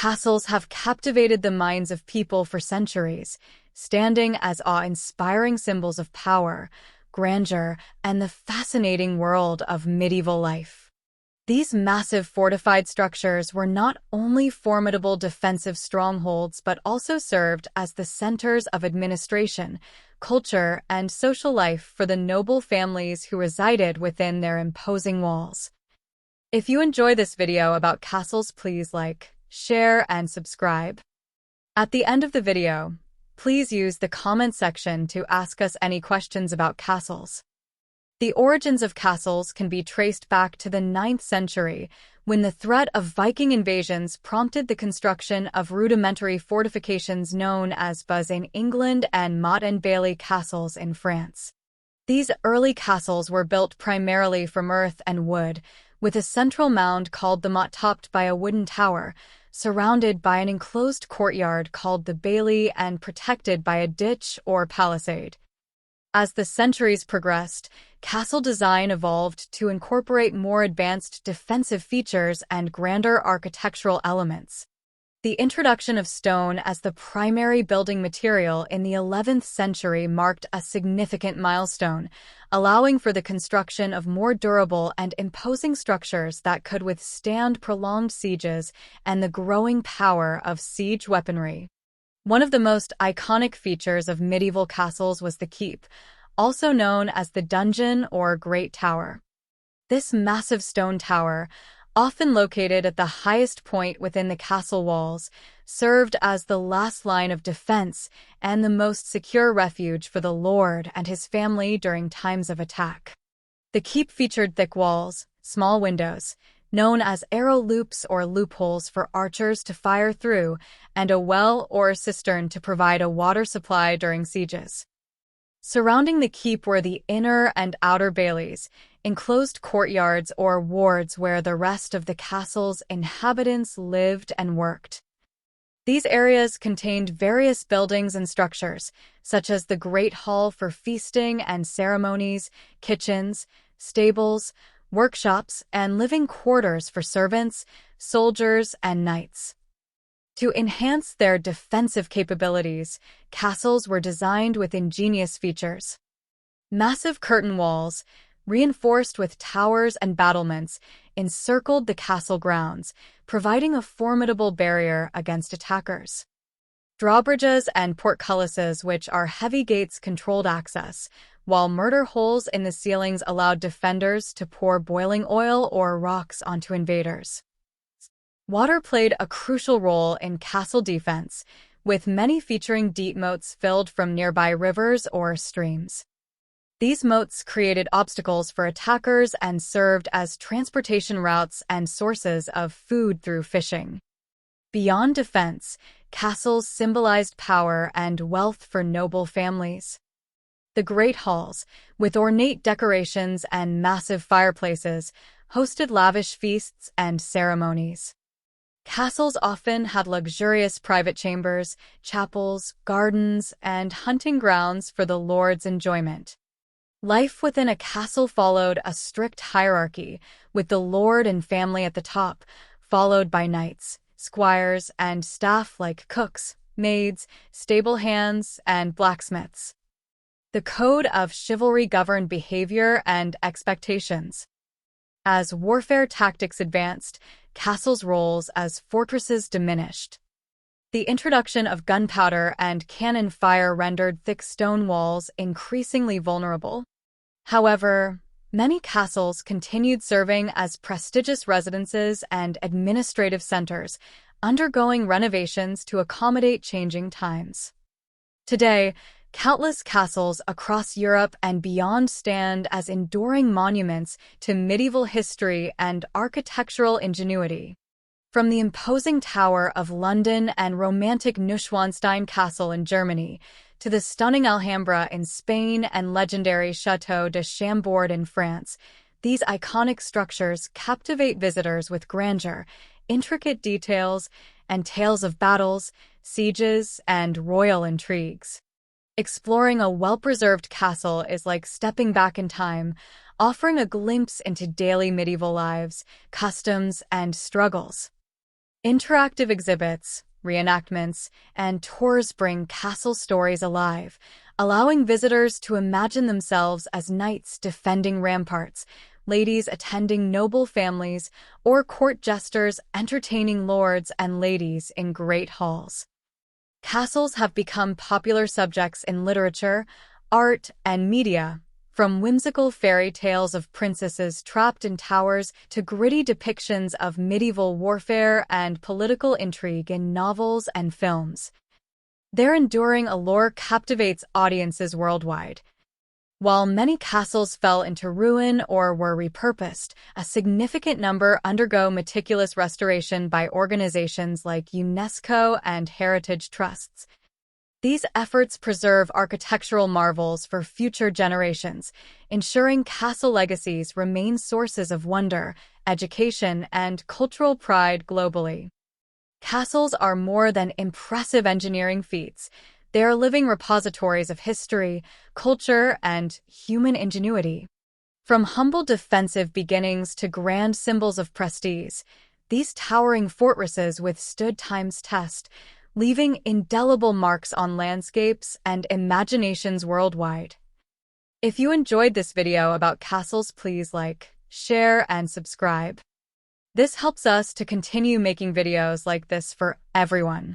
Castles have captivated the minds of people for centuries, standing as awe-inspiring symbols of power, grandeur, and the fascinating world of medieval life. These massive fortified structures were not only formidable defensive strongholds but also served as the centers of administration, culture, and social life for the noble families who resided within their imposing walls. If you enjoy this video about castles, please like, share, and subscribe. At the end of the video, please use the comment section to ask us any questions about castles. The origins of castles can be traced back to the 9th century, when the threat of Viking invasions prompted the construction of rudimentary fortifications known as Buz in England and Motte and Bailey castles in France. These early castles were built primarily from earth and wood, with a central mound called the motte topped by a wooden tower, surrounded by an enclosed courtyard called the bailey and protected by a ditch or palisade. As the centuries progressed, castle design evolved to incorporate more advanced defensive features and grander architectural elements. The introduction of stone as the primary building material in the 11th century marked a significant milestone, allowing for the construction of more durable and imposing structures that could withstand prolonged sieges and the growing power of siege weaponry. One of the most iconic features of medieval castles was the keep, also known as the dungeon or Great Tower. This massive stone tower, often located at the highest point within the castle walls, served as the last line of defense and the most secure refuge for the lord and his family during times of attack. The keep featured thick walls, small windows, known as arrow loops or loopholes for archers to fire through, and a well or cistern to provide a water supply during sieges. Surrounding the keep were the inner and outer baileys, enclosed courtyards or wards where the rest of the castle's inhabitants lived and worked. These areas contained various buildings and structures, such as the Great Hall for feasting and ceremonies, kitchens, stables, workshops, and living quarters for servants, soldiers, and knights. To enhance their defensive capabilities, castles were designed with ingenious features. Massive curtain walls, reinforced with towers and battlements, encircled the castle grounds, providing a formidable barrier against attackers. Drawbridges and portcullises, which are heavy gates, controlled access, while murder holes in the ceilings allowed defenders to pour boiling oil or rocks onto invaders. Water played a crucial role in castle defense, with many featuring deep moats filled from nearby rivers or streams. These moats created obstacles for attackers and served as transportation routes and sources of food through fishing. Beyond defense, castles symbolized power and wealth for noble families. The great halls, with ornate decorations and massive fireplaces, hosted lavish feasts and ceremonies. Castles often had luxurious private chambers, chapels, gardens, and hunting grounds for the lord's enjoyment. Life within a castle followed a strict hierarchy, with the lord and family at the top, followed by knights, squires, and staff like cooks, maids, stable hands, and blacksmiths. The code of chivalry governed behavior and expectations. As warfare tactics advanced, castles' roles as fortresses diminished. The introduction of gunpowder and cannon fire rendered thick stone walls increasingly vulnerable. However, many castles continued serving as prestigious residences and administrative centers, undergoing renovations to accommodate changing times. Today, countless castles across Europe and beyond stand as enduring monuments to medieval history and architectural ingenuity. From the imposing Tower of London and romantic Neuschwanstein Castle in Germany, to the stunning Alhambra in Spain and legendary Château de Chambord in France, these iconic structures captivate visitors with grandeur, intricate details, and tales of battles, sieges, and royal intrigues. Exploring a well-preserved castle is like stepping back in time, offering a glimpse into daily medieval lives, customs, and struggles. Interactive exhibits, reenactments, and tours bring castle stories alive, allowing visitors to imagine themselves as knights defending ramparts, ladies attending noble families, or court jesters entertaining lords and ladies in great halls. Castles have become popular subjects in literature, art, and media, from whimsical fairy tales of princesses trapped in towers to gritty depictions of medieval warfare and political intrigue in novels and films. Their enduring allure captivates audiences worldwide. While many castles fell into ruin or were repurposed, a significant number undergo meticulous restoration by organizations like UNESCO and heritage trusts. These efforts preserve architectural marvels for future generations, ensuring castle legacies remain sources of wonder, education, and cultural pride globally. Castles are more than impressive engineering feats. They are living repositories of history, culture, and human ingenuity. From humble defensive beginnings to grand symbols of prestige, these towering fortresses withstood time's test, leaving indelible marks on landscapes and imaginations worldwide. If you enjoyed this video about castles, please like, share, and subscribe. This helps us to continue making videos like this for everyone.